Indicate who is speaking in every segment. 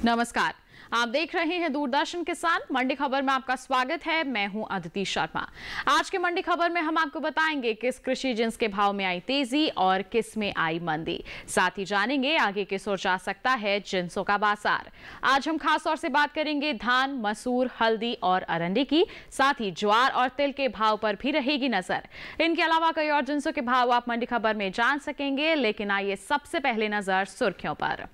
Speaker 1: नमस्कार, आप देख रहे हैं दूरदर्शन किसान। मंडी खबर में आपका स्वागत है। मैं हूं अदिति शर्मा। आज के मंडी खबर में हम आपको बताएंगे किस कृषि जिन्स के भाव में आई तेजी और किस में आई मंदी। साथ ही जानेंगे आगे किस ओर जा सकता है जिन्सों का बाजार। आज हम खास तौर से बात करेंगे धान, मसूर, हल्दी और अरंडी की। साथ ही ज्वार और तिल के भाव पर भी रहेगी नजर। इनके अलावा कई और जिन्सों के भाव आप मंडी खबर में जान सकेंगे, लेकिन आइए सबसे पहले नजर सुर्खियों पर।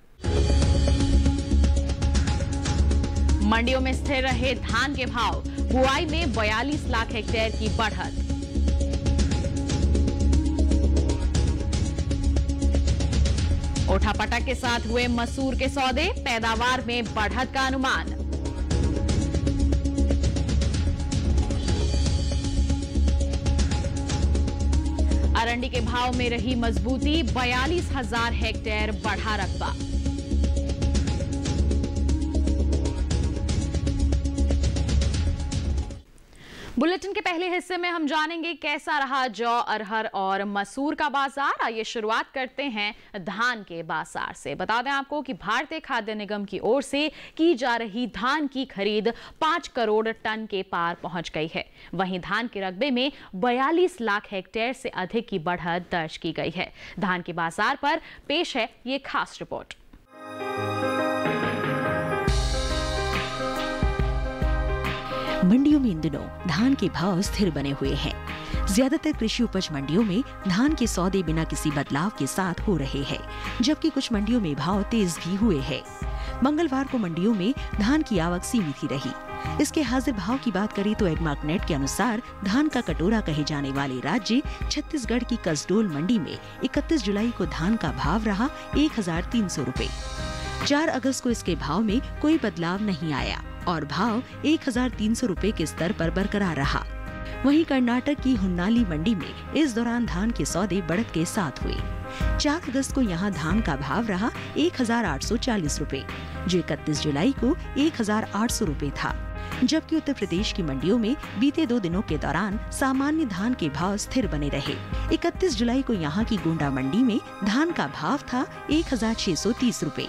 Speaker 1: मंडियों में स्थिर रहे धान के भाव। बुआई में 42 लाख हेक्टेयर की बढ़त। उठापटक के साथ हुए मसूर के सौदे, पैदावार में बढ़त का अनुमान। अरंडी के भाव में रही मजबूती, 42,000 हेक्टेयर बढ़ा रकबा। बुलेटिन के पहले हिस्से में हम जानेंगे कैसा रहा जौ, अरहर और मसूर का बाजार। आइए शुरुआत करते हैं धान के बाजार से। बता दें आपको कि भारतीय खाद्य निगम की ओर से की जा रही धान की खरीद 5 करोड़ टन के पार पहुंच गई है। वहीं धान के रकबे में 42 लाख हेक्टेयर से अधिक की बढ़त दर्ज की गई है। धान के बाजार पर पेश है ये खास रिपोर्ट।
Speaker 2: मंडियों में इन दिनों धान के भाव स्थिर बने हुए हैं। ज्यादातर कृषि उपज मंडियों में धान के सौदे बिना किसी बदलाव के साथ हो रहे हैं, जबकि कुछ मंडियों में भाव तेज भी हुए हैं। मंगलवार को मंडियों में धान की आवक सीमित ही रही। इसके हाजिर भाव की बात करें तो एडमार्कनेट के अनुसार धान का कटोरा कहे जाने वाले राज्य छत्तीसगढ़ की कसडोल मंडी में 31 जुलाई को धान का भाव रहा 1,300 रुपए। 4 अगस्त को इसके भाव में कोई बदलाव नहीं आया और भाव 1,300 रुपए के स्तर पर बरकरार रहा। वहीं कर्नाटक की हुन्नाली मंडी में इस दौरान धान के सौदे बढ़त के साथ हुए। 4 अगस्त को यहां धान का भाव रहा 1,840 रुपए, जो 31 जुलाई को 1,800 रुपए था। जबकि उत्तर प्रदेश की मंडियों में बीते 2 दिनों के दौरान सामान्य धान के भाव स्थिर बने रहे। 31 जुलाई को यहाँ की गोंडा मंडी में धान का भाव था 1,630 रुपए।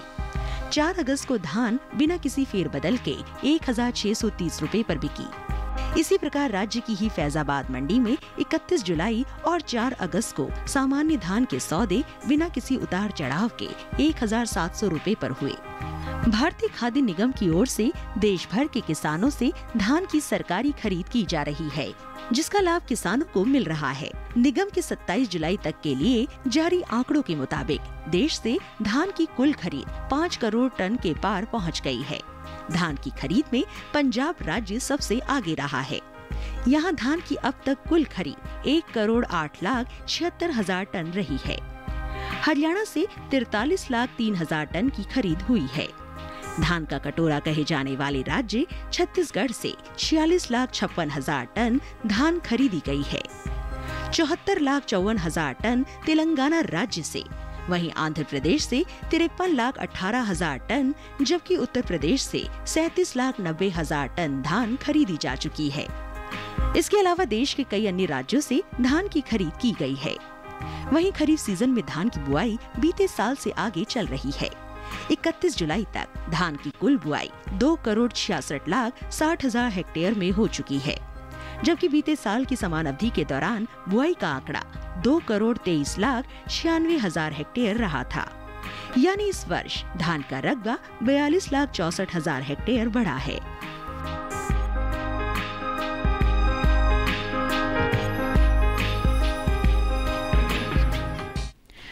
Speaker 2: 4 अगस्त को धान बिना किसी फेरबदल के 1,630 रुपए पर बिकी। इसी प्रकार राज्य की ही फैजाबाद मंडी में 31 जुलाई और 4 अगस्त को सामान्य धान के सौदे बिना किसी उतार चढ़ाव के 1,700 रुपए पर हुए। भारतीय खाद्य निगम की ओर से देश भर के किसानों से धान की सरकारी खरीद की जा रही है, जिसका लाभ किसानों को मिल रहा है। निगम के 27 जुलाई तक के लिए जारी आंकड़ों के मुताबिक देश से धान की कुल खरीद 5 करोड़ टन के पार पहुंच गई है। धान की खरीद में पंजाब राज्य सबसे आगे रहा है। यहां धान की अब तक कुल खरीद 1 करोड़ 8 लाख 76 हजार टन रही है। हरियाणा से 43 लाख 3 हजार टन की खरीद हुई है। धान का कटोरा कहे जाने वाले राज्य छत्तीसगढ़ से 46 लाख 56 हजार टन धान खरीदी गई है। 74 लाख 54 हजार टन तेलंगाना राज्य से, वहीं आंध्र प्रदेश से 53 लाख 18 हजार टन, जबकि उत्तर प्रदेश से 37 लाख 90 हजार टन धान खरीदी जा चुकी है। इसके अलावा देश के कई अन्य राज्यों से धान की खरीद की गई है। वहीं खरीफ सीजन में धान की बुआई बीते साल से आगे चल रही है। 31 जुलाई तक धान की कुल बुआई 2 करोड़ 66 लाख 60 हजार हेक्टेयर में हो चुकी है, जबकि बीते साल की समान अवधि के दौरान बुआई का आंकड़ा 2 करोड़ 23 लाख 96 हजार हेक्टेयर रहा था। यानी इस वर्ष धान का रकबा 42 लाख 64 हजार हेक्टेयर बढ़ा है।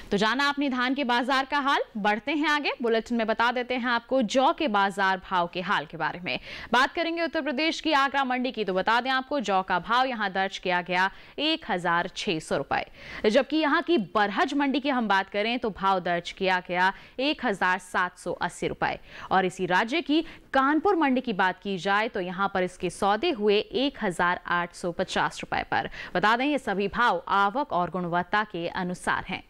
Speaker 1: तो जाना आपने धान के बाजार का हाल। बढ़ते हैं आगे। बुलेटिन में बता देते हैं आपको जौ के बाजार भाव के हाल के बारे में। बात करेंगे उत्तर प्रदेश की आगरा मंडी की, तो बता दें आपको जौ का भाव यहां दर्ज किया गया 1,600 रुपए। जबकि यहां की बरहज मंडी की हम बात करें तो भाव दर्ज किया गया 1,780 रुपए। और इसी राज्य की कानपुर मंडी की बात की जाए तो यहां पर इसके सौदे हुए 1,850 रुपए पर। बता दें ये सभी भाव आवक और गुणवत्ता के अनुसार हैं।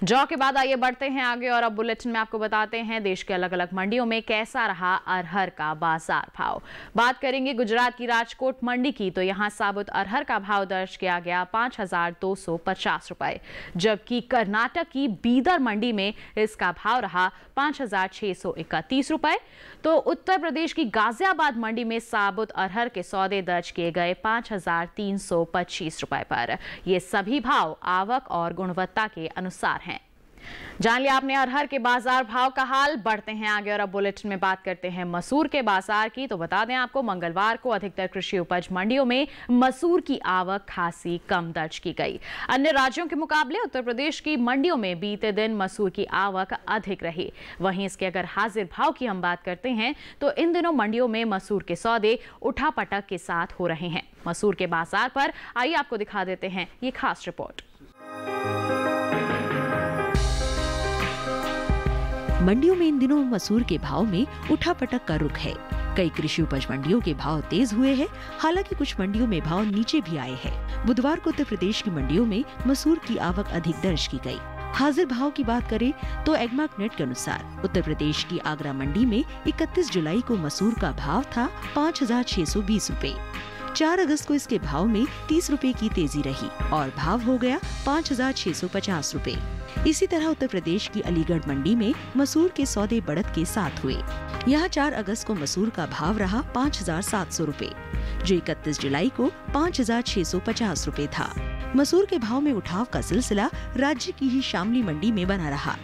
Speaker 1: जौ के बाद आइए बढ़ते हैं आगे और अब बुलेटिन में आपको बताते हैं देश के अलग अलग मंडियों में कैसा रहा अरहर का बाजार भाव। बात करेंगे गुजरात की राजकोट मंडी की, तो यहाँ साबुत अरहर का भाव दर्ज किया गया 5,250 रुपए, जबकि कर्नाटक की बीदर मंडी में इसका भाव रहा 5,631 रुपए। तो उत्तर प्रदेश की गाजियाबाद मंडी में साबुत अरहर के सौदे दर्ज किए गए 5,325 रुपए पर। ये सभी भाव आवक और गुणवत्ता के अनुसार हैं। जान लिया आपने अरहर के बाजार भाव का हाल। बढ़ते हैं आगे और अब बुलेटिन में बात करते हैं मसूर के बाजार की। तो बता दें आपको, मंगलवार को अधिकतर कृषि उपज मंडियों में मसूर की आवक खासी कम दर्ज की गई। अन्य राज्यों के मुकाबले उत्तर प्रदेश की मंडियों में बीते दिन मसूर की आवक अधिक रही। वहीं इसके अगर हाजिर भाव की हम बात करते हैं तो इन दिनों मंडियों में मसूर के सौदे उठापटक के साथ हो रहे हैं। मसूर के बाजार पर आइए आपको दिखा देते हैं ये खास रिपोर्ट।
Speaker 2: मंडियों में इन दिनों मसूर के भाव में उठापटक का रुख है। कई कृषि उपज मंडियों के भाव तेज हुए हैं, हालांकि कुछ मंडियों में भाव नीचे भी आए हैं। बुधवार को उत्तर प्रदेश की मंडियों में मसूर की आवक अधिक दर्ज की गई। हाजिर भाव की बात करें तो एग्मार्क नेट के अनुसार उत्तर प्रदेश की आगरा मंडी में 31 जुलाई को मसूर का भाव था 5,620 रुपए। 4 अगस्त को इसके भाव में 30 रुपए की तेजी रही और भाव हो गया 5,650 रुपए। इसी तरह उत्तर प्रदेश की अलीगढ़ मंडी में मसूर के सौदे बढ़त के साथ हुए। यहाँ 4 अगस्त को मसूर का भाव रहा 5,700 रुपए, जो 31 जुलाई को 5,650 रुपए था। मसूर के भाव में उठाव का सिलसिला राज्य की ही शामली मंडी में बना रहा।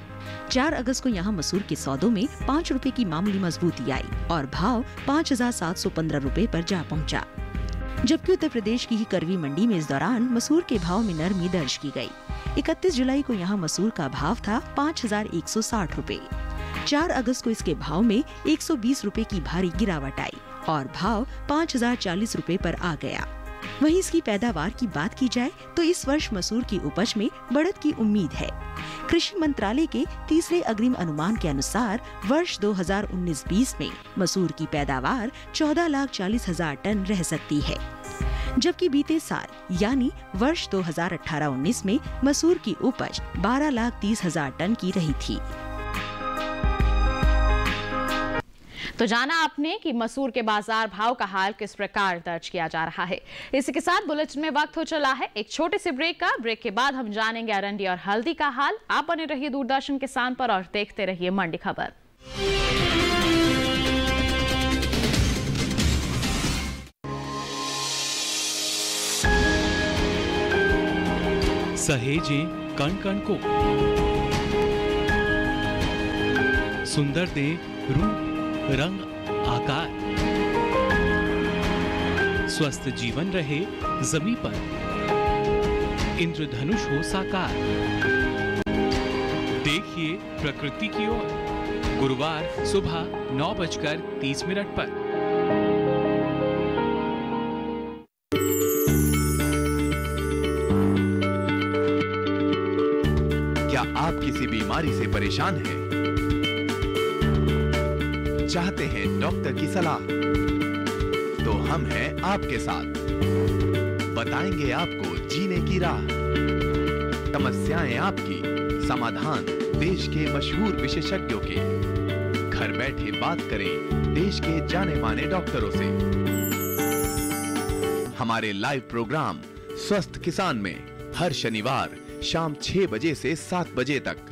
Speaker 2: 4 अगस्त को यहाँ मसूर के सौदों में 5 रुपए की मामूली मजबूती आई और भाव 5,715 रुपए पर जा पहुँचा। जबकि उत्तर प्रदेश की ही करवी मंडी में इस दौरान मसूर के भाव में नरमी दर्ज की गई। 31 जुलाई को यहाँ मसूर का भाव था 5,160 रुपए। 4 अगस्त को इसके भाव में 120 रुपए की भारी गिरावट आई और भाव 5,040 रुपए पर आ गया। वहीं इसकी पैदावार की बात की जाए तो इस वर्ष मसूर की उपज में बढ़त की उम्मीद है। कृषि मंत्रालय के तीसरे अग्रिम अनुमान के अनुसार वर्ष 2019-20 में मसूर की पैदावार 14,40,000 टन रह सकती है, जबकि बीते साल यानी वर्ष 2018-19 में मसूर की उपज 12,30,000 टन की रही थी।
Speaker 1: तो जाना आपने कि मसूर के बाजार भाव का हाल किस प्रकार दर्ज किया जा रहा है। इसी के साथ बुलेटिन में वक्त हो चला है एक छोटे से ब्रेक का। ब्रेक के बाद हम जानेंगे अरंडी और हल्दी का हाल। आप बने रहिए दूरदर्शन किसान पर और देखते रहिए मंडी खबर।
Speaker 3: सहेजें कण कण को, सुंदर दे रूप रंग आकार, स्वस्थ जीवन रहे जमीन पर, इंद्रधनुष हो साकार। देखिए प्रकृति की ओर गुरुवार सुबह 9:30 पर।
Speaker 4: क्या आप किसी बीमारी से परेशान हैं? चाहते हैं डॉक्टर की सलाह? तो हम हैं आपके साथ, बताएंगे आपको जीने की राह। समस्याएं आपकी, समाधान देश के मशहूर विशेषज्ञों के। घर बैठे बात करें देश के जाने माने डॉक्टरों से। हमारे लाइव प्रोग्राम स्वस्थ किसान में हर शनिवार शाम 6 बजे से 7 बजे तक।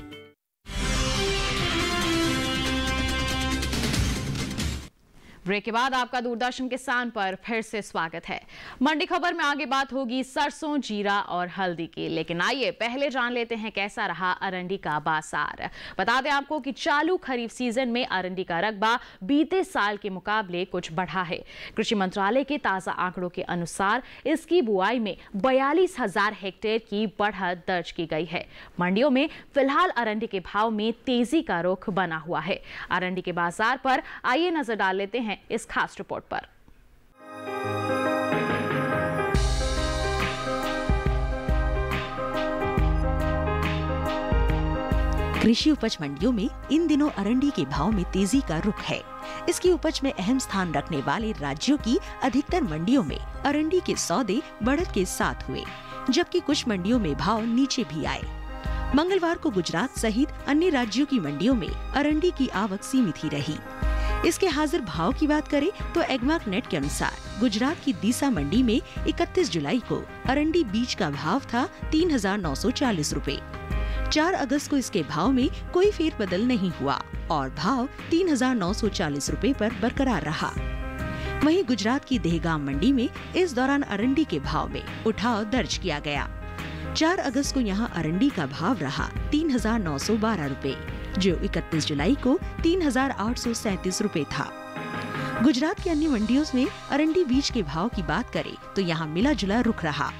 Speaker 1: ब्रेक के बाद आपका दूरदर्शन किसान पर फिर से स्वागत है। मंडी खबर में आगे बात होगी सरसों, जीरा और हल्दी की, लेकिन आइए पहले जान लेते हैं कैसा रहा अरंडी का बाजार। बता दें आपको कि चालू खरीफ सीजन में अरंडी का रकबा बीते साल के मुकाबले कुछ बढ़ा है। कृषि मंत्रालय के ताजा आंकड़ों के अनुसार इसकी बुआई में 42,000 हेक्टेयर की बढ़त दर्ज की गई है। मंडियों में फिलहाल अरंडी के भाव में तेजी का रुख बना हुआ है। अरंडी के बाजार पर आइए नजर डाल लेते हैं इस खास रिपोर्ट पर।
Speaker 2: कृषि उपज मंडियों में इन दिनों अरंडी के भाव में तेजी का रुख है। इसकी उपज में अहम स्थान रखने वाले राज्यों की अधिकतर मंडियों में अरंडी के सौदे बढ़त के साथ हुए, जबकि कुछ मंडियों में भाव नीचे भी आए। मंगलवार को गुजरात सहित अन्य राज्यों की मंडियों में अरंडी की आवक सीमित ही रही। इसके हाजिर भाव की बात करें तो एग्मार्क नेट के अनुसार गुजरात की दीसा मंडी में 31 जुलाई को अरंडी बीज का भाव था 3,940 रुपए। 4 अगस्त को इसके भाव में कोई फेरबदल नहीं हुआ और भाव 3,940 रुपए पर बरकरार रहा। वहीं गुजरात की दहगाम मंडी में इस दौरान अरंडी के भाव में उठाव दर्ज किया गया। 4 अगस्त को यहां अरंडी का भाव रहा 3,912 रुपए, जो 31 जुलाई को 3,837 रुपए था। गुजरात की अन्य मंडियों में अरंडी बीज के भाव की बात करें तो यहाँ मिला जुला रुख रहा।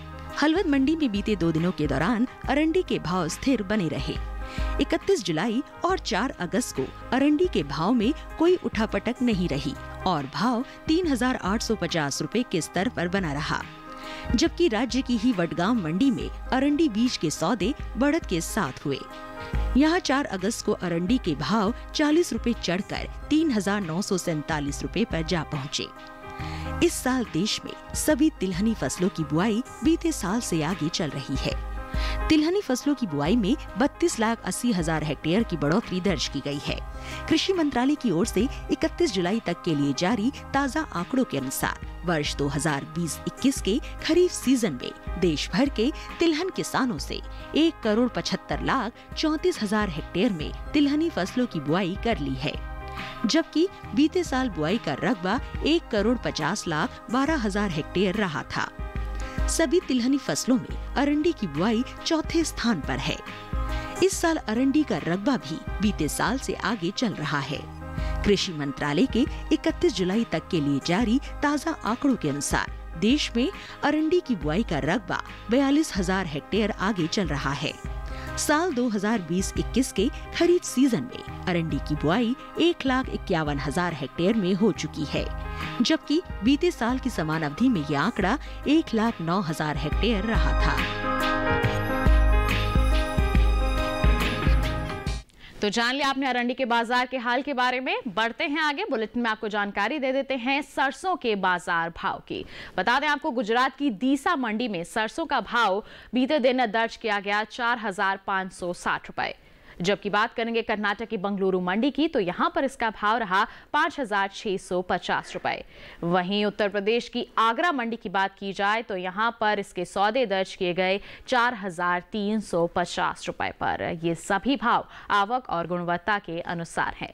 Speaker 2: हलवद मंडी में बीते 2 दिनों के दौरान अरंडी के भाव स्थिर बने रहे। 31 जुलाई और 4 अगस्त को अरंडी के भाव में कोई उठापटक नहीं रही और भाव 3,850 रुपए के स्तर पर बना रहा। जबकि राज्य की ही वडगाम मंडी में अरंडी बीज के सौदे बढ़त के साथ हुए। यहाँ 4 अगस्त को अरंडी के भाव 40 रुपए चढ़कर 3,947 रुपए पर जा पहुँचे। इस साल देश में सभी तिलहनी फसलों की बुआई बीते साल से आगे चल रही है। तिलहनी फसलों की बुआई में 32,80,000 हेक्टेयर की बढ़ोतरी दर्ज की गई है। कृषि मंत्रालय की ओर से 31 जुलाई तक के लिए जारी ताज़ा आंकड़ों के अनुसार वर्ष 2020-21 के खरीफ सीजन में देश भर के तिलहन किसानों से 1,75,34,000 हेक्टेयर में तिलहनी फसलों की बुआई कर ली है, जबकि बीते साल बुआई का रकबा 1,50,12,000 हेक्टेयर रहा था। सभी तिलहनी फसलों में अरंडी की बुआई चौथे स्थान पर है। इस साल अरंडी का रकबा भी बीते साल से आगे चल रहा है। कृषि मंत्रालय के 31 जुलाई तक के लिए जारी ताज़ा आंकड़ों के अनुसार देश में अरंडी की बुआई का रकबा 42,000 हेक्टेयर आगे चल रहा है। साल 2020-21 के खरीफ सीजन में अरंडी की बुआई 1,51,000 हेक्टेयर में हो चुकी है, जबकि बीते साल की समान अवधि में यह आंकड़ा 1,09,000 हेक्टेयर रहा था।
Speaker 1: तो जान लिया आपने अरंडी के बाजार के हाल के बारे में। बढ़ते हैं आगे, बुलेटिन में आपको जानकारी दे देते हैं सरसों के बाजार भाव की। बता दें आपको, गुजरात की दीसा मंडी में सरसों का भाव बीते दिन दर्ज किया गया 4,560 रुपए। जबकि बात करेंगे कर्नाटक की बंगलुरु मंडी की, तो यहां पर इसका भाव रहा 5,650 रुपए। वहीं उत्तर प्रदेश की आगरा मंडी की बात की जाए तो यहां पर इसके सौदे दर्ज किए गए 4,350 रुपए पर। ये सभी भाव आवक और गुणवत्ता के अनुसार हैं।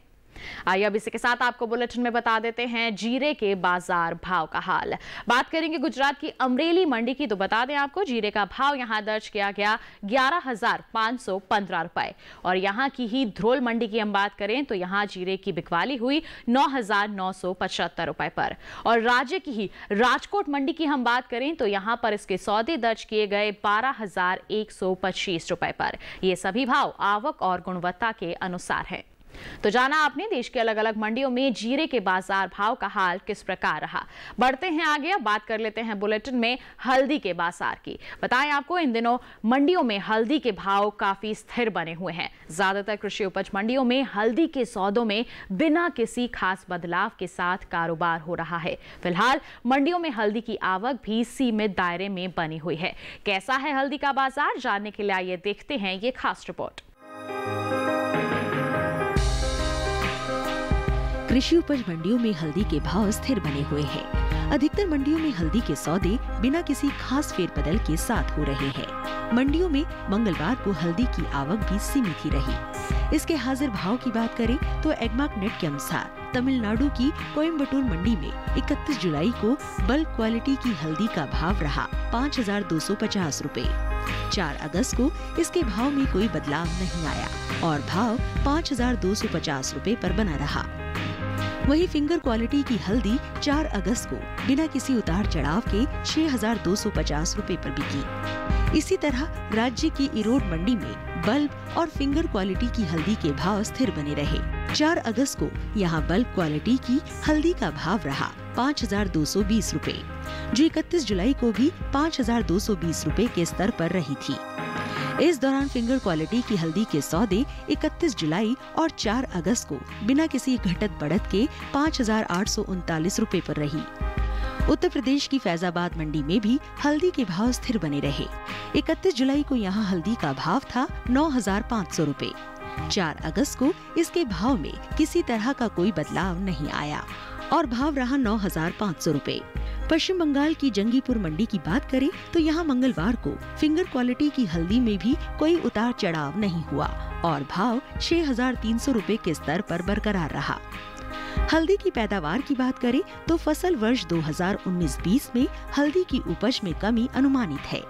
Speaker 1: आइए अब इसी के साथ आपको बुलेटिन में बता देते हैं जीरे के बाजार भाव का हाल। बात करेंगे गुजरात की अमरेली मंडी की, तो बता दें आपको जीरे का भाव यहां दर्ज किया गया 11,515 रुपए। और यहां की ही ध्रोल मंडी की हम बात करें तो यहां जीरे की बिकवाली हुई 9,975 रुपए पर। और राज्य की ही राजकोट मंडी की हम बात करें तो यहां पर इसके सौदे दर्ज किए गए 12,125 रुपए पर। ये सभी भाव आवक और गुणवत्ता के अनुसार है। तो जाना आपने देश के अलग अलग मंडियों में जीरे के बाजार भाव का हाल किस प्रकार रहा। बढ़ते हैं आगे, अब बात कर लेते हैं बुलेटिन में हल्दी के बाजार की। बताएं आपको, इन दिनों मंडियों में हल्दी के भाव काफी स्थिर बने हुए हैं। ज्यादातर कृषि उपज मंडियों में हल्दी के सौदों में बिना किसी खास बदलाव के साथ कारोबार हो रहा है। फिलहाल मंडियों में हल्दी की आवक भी सीमित दायरे में बनी हुई है। कैसा है हल्दी का बाजार, जानने के लिए आइए देखते हैं ये खास रिपोर्ट।
Speaker 2: कृषि उपज मंडियों में हल्दी के भाव स्थिर बने हुए हैं। अधिकतर मंडियों में हल्दी के सौदे बिना किसी खास फेरबदल के साथ हो रहे हैं। मंडियों में मंगलवार को हल्दी की आवक भी सीमित ही रही। इसके हाजिर भाव की बात करें तो एग्मार्क नेट के अनुसार तमिलनाडु की कोयम्बटूर मंडी में 31 जुलाई को बल्क क्वालिटी की हल्दी का भाव रहा 5,250 रुपए। 4 अगस्त को इसके भाव में कोई बदलाव नहीं आया और भाव 5,250 रुपए पर बना रहा। वहीं फिंगर क्वालिटी की हल्दी 4 अगस्त को बिना किसी उतार चढ़ाव के 6,250 रुपए पर बिकी। इसी तरह राज्य की इरोड मंडी में बल्ब और फिंगर क्वालिटी की हल्दी के भाव स्थिर बने रहे। 4 अगस्त को यहां बल्ब क्वालिटी की हल्दी का भाव रहा 5,220 रुपए, जो 31 जुलाई को भी 5,220 रुपए के स्तर पर रही थी। इस दौरान फिंगर क्वालिटी की हल्दी के सौदे 31 जुलाई और 4 अगस्त को बिना किसी घटत बढ़त के 5,839 रुपए पर रही। उत्तर प्रदेश की फैजाबाद मंडी में भी हल्दी के भाव स्थिर बने रहे। 31 जुलाई को यहाँ हल्दी का भाव था 9,500 रुपए। 4 अगस्त को इसके भाव में किसी तरह का कोई बदलाव नहीं आया और भाव रहा 9,500 रुपए। पश्चिम बंगाल की जंगीपुर मंडी की बात करें तो यहाँ मंगलवार को फिंगर क्वालिटी की हल्दी में भी कोई उतार चढ़ाव नहीं हुआ और भाव 6,300 रुपए के स्तर पर बरकरार रहा। हल्दी की पैदावार की बात करें तो फसल वर्ष 2019-20 में हल्दी की उपज में कमी अनुमानित है।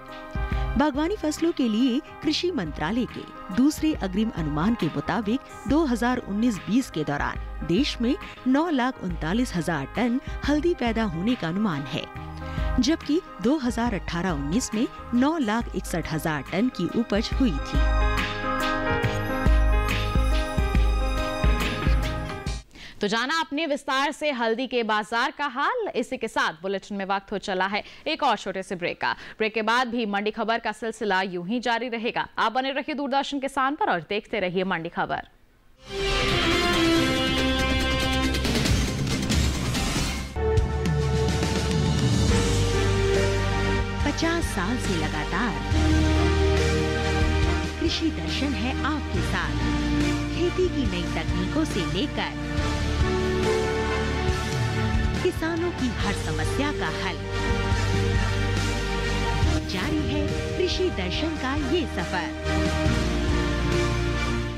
Speaker 2: बागवानी फसलों के लिए कृषि मंत्रालय के दूसरे अग्रिम अनुमान के मुताबिक 2019-20 के दौरान देश में 9,39,000 टन हल्दी पैदा होने का अनुमान है, जबकि 2018-19 में 9,61,000 टन की उपज हुई थी।
Speaker 1: तो जाना आपने विस्तार से हल्दी के बाजार का हाल। इसी के साथ बुलेटिन में वक्त हो चला है एक और छोटे से ब्रेक का। ब्रेक के बाद भी मंडी खबर का सिलसिला यूं ही जारी रहेगा। आप बने रहिए दूरदर्शन किसान पर और देखते रहिए मंडी खबर।
Speaker 2: 50 साल से लगातार कृषि दर्शन है आपके साथ। खेती की नई तकनीकों से लेकर किसानों की हर समस्या का हल, जारी है कृषि दर्शन का ये सफर।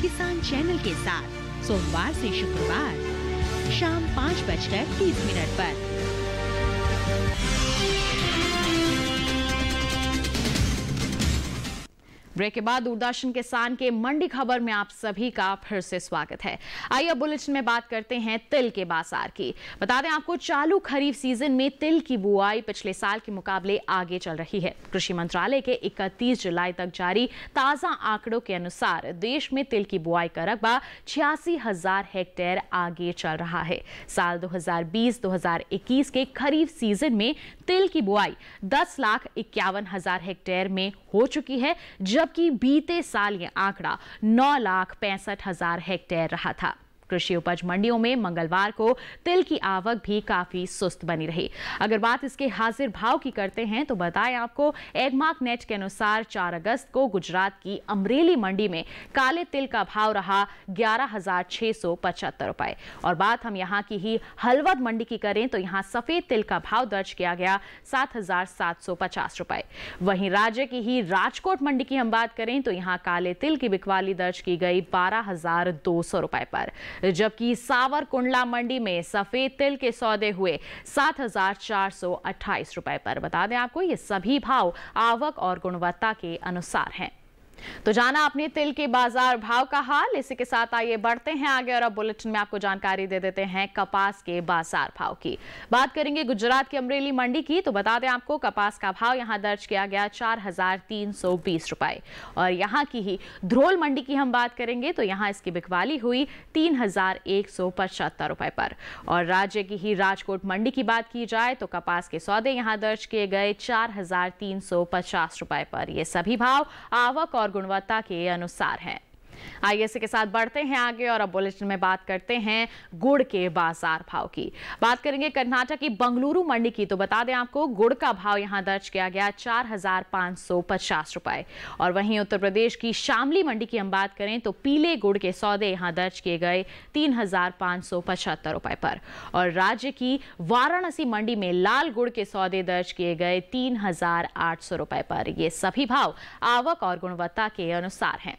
Speaker 2: किसान चैनल के साथ सोमवार से शुक्रवार शाम 5:30 पर।
Speaker 1: ब्रेक के बाद दूरदर्शन किसान के मंडी खबर में आप सभी का फिर से स्वागत है। आइए बुलेटिन में बात करते हैं तिल के बाजार की। बता दें आपको, चालू खरीफ सीजन में तिल की बुआई पिछले साल के मुकाबले आगे चल रही है। कृषि मंत्रालय के 31 जुलाई तक जारी ताजा आंकड़ों के अनुसार देश में तिल की बुआई का रकबा 86,000 हेक्टेयर आगे चल रहा है। साल 2020-2021 के खरीफ सीजन में तिल की बुआई 10,51,000 हेक्टेयर में हो चुकी है, जबकि बीते साल ये आंकड़ा 9,65,000 हेक्टेयर रहा था। कृषि उपज मंडियों में मंगलवार को तिल की आवक भी काफी सुस्त बनी रही। अगर बात इसके हाजिर भाव की करते हैं तो बताएं आपको, एगमार्क नेट के अनुसार 4 अगस्त को गुजरात की अमरेली मंडी में काले तिल का भाव रहा 11,675 रुपए। और बात हम यहाँ की ही हलवद मंडी की करें तो यहाँ सफेद तिल का भाव दर्ज किया गया 7,750 रुपए। वहीं राज्य की ही राजकोट मंडी की हम बात करें तो यहाँ काले तिल की बिकवाली दर्ज की गई 12,200 रुपए पर, जबकि सावरकुंडला मंडी में सफेद तिल के सौदे हुए 7,428 रुपए पर। बता दें आपको, ये सभी भाव आवक और गुणवत्ता के अनुसार हैं। तो जाना आपने तिल के बाजार भाव का हाल। इसी के साथ आइए बढ़ते हैं आगे और अब बुलेटिन में आपको जानकारी दे देते हैं कपास के बाजार भाव की। बात करेंगे गुजरात की अमरेली मंडी की तो बता दें आपको, कपास का भाव यहां दर्ज किया गया 4,320 रुपए। और यहां की ही ध्रोल मंडी की हम बात करेंगे तो यहां इसकी बिकवाली हुई 3,175 रुपए पर। और राज्य की ही राजकोट मंडी की बात की जाए तो कपास के सौदे यहां दर्ज किए गए 4,350 रुपए पर। ये सभी भाव आवक और गुणवत्ता के अनुसार हैं। आइए इसी के साथ बढ़ते हैं आगे और अब बुलेटिन में बात करते हैं गुड़ के बाजार भाव की। बात करेंगे कर्नाटक की बंगलुरु मंडी की तो बता दें आपको, गुड़ का भाव यहां दर्ज किया गया 4,550 रुपए। और वहीं उत्तर प्रदेश की शामली मंडी की हम बात करें तो पीले गुड़ के सौदे यहां दर्ज किए गए 3,575 रुपए पर। और राज्य की वाराणसी मंडी में लाल गुड़ के सौदे दर्ज किए गए 3,800 रुपए पर। ये सभी भाव आवक और गुणवत्ता के अनुसार हैं।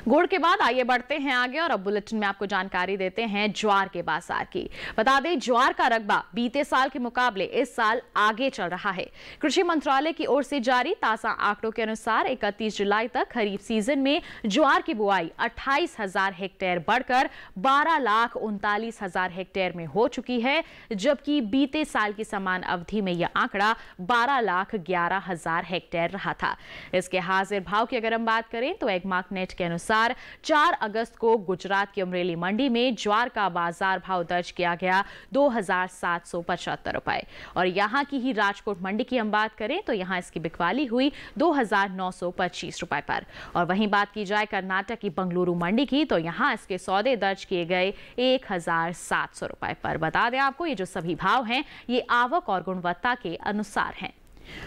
Speaker 1: गुड़ के बाद आइए बढ़ते हैं आगे और अब बुलेटिन में आपको जानकारी देते हैं ज्वार के बाजार की। बता दें, ज्वार का रकबा बीते साल के मुकाबले इस साल आगे चल रहा है। कृषि मंत्रालय की ओर से जारी ताजा आंकड़ों के अनुसार 31 जुलाई तक खरीफ सीजन में ज्वार की बुआई 28,000 हेक्टेयर बढ़कर 12,39,000 हेक्टेयर में हो चुकी है, जबकि बीते साल की समान अवधि में यह आंकड़ा 12,11,000 हेक्टेयर रहा था। इसके हाजिर भाव की अगर हम बात करें तो एगमार्क नेट के अनुसार 4 अगस्त को गुजरात की अमरेली मंडी में ज्वार का बाजार भाव दर्ज किया गया 2,775 रुपए और यहां की ही राजकोट मंडी की हम बात करें तो यहां इसकी बिकवाली हुई 2,925 रुपए पर। और वहीं बात की जाए कर्नाटक की बंगलुरु मंडी की तो यहां इसके सौदे दर्ज किए गए 1,700 रुपए पर। बता दें आपको ये जो सभी भाव हैं ये आवक और गुणवत्ता के अनुसार हैं।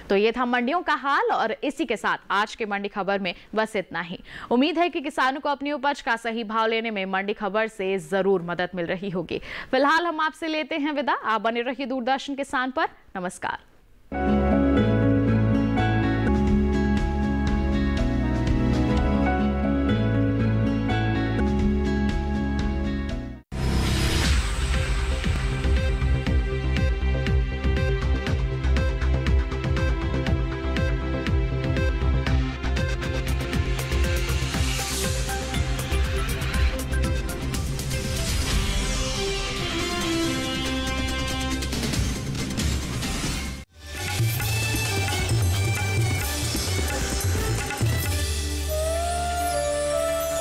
Speaker 1: तो ये था मंडियों का हाल और इसी के साथ आज के मंडी खबर में बस इतना ही। उम्मीद है कि किसानों को अपनी उपज का सही भाव लेने में मंडी खबर से जरूर मदद मिल रही होगी। फिलहाल हम आपसे लेते हैं विदा। आप बने रहिए दूरदर्शन किसान पर। नमस्कार।